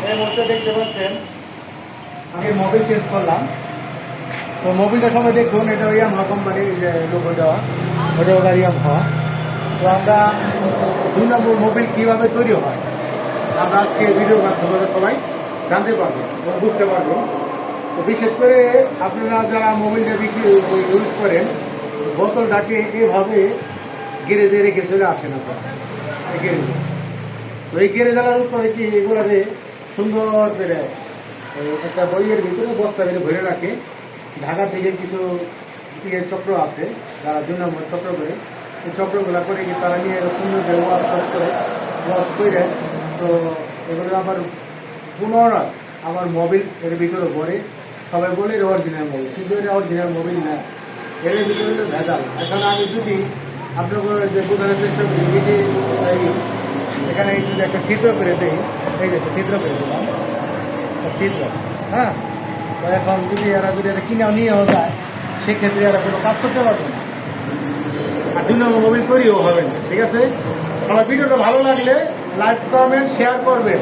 এই মুহূর্তে দেখতে পাচ্ছেন আমি মোবিল চেঞ্জ করলাম। তো মোবিলটা সবাই দেখুন, এটা ইয়ামাহা কোম্পানির যে লোগো দেওয়া, ওটা ওটা ইয়ামাহা। তো আমরা 2 নম্বর মোবিল কীভাবে তৈরি হয় আমরা আজকে ভিডিওর মাধ্যমে সবাই জানতে পারবো এবং বুঝতে পারবো। তো বিশেষ করে আপনারা যারা মোবিলটা ইউজ করেন, বোতলটাকে এভাবে গ্যারেজে রেখে চলে আসেন আপনারা এই গ্যারেজে। তো এই গ্যারেজ আনার উপরে কি এগুলারে সুন্দর করে একটা বইয়ের ভিতরে বস্তা বেড়ে ভরে রাখে। ঢাকা থেকে কিছু চক্র আছে যারা 2 নম্বর চক্র করে, এই চক্রগুলা করে কি তারা নিয়ে সুন্দর করে ওয়াশ করে তো এগুলো আবার পুনরায় আমার মোবিল এর ভিতরে ভরে। সবাই বলে এর অরিজিনাল মোবিল, কিন্তু এটা অরিজিনাল মোবিল না, এর ভিতরে ভেজাল। এখন আমি যদি আপনার যে বোঝানোর চেষ্টা করি, এই যে এখানে যদি একটা ছিদ্র করে দিই, এই যে ছিদ্র করে দিলাম ছিদ্র, হ্যাঁ। তো এখন যদি এরা যদি এটা কিনেও নিয়েও যায়, সেক্ষেত্রে এরা কোনো কাজ করতে পারবে না, আর 2 নম্বর মোবিল তৈরিও হবে না। ঠিক আছে, সবাই ভিডিওটা ভালো লাগলে লাইক, কমেন্ট, শেয়ার করবেন।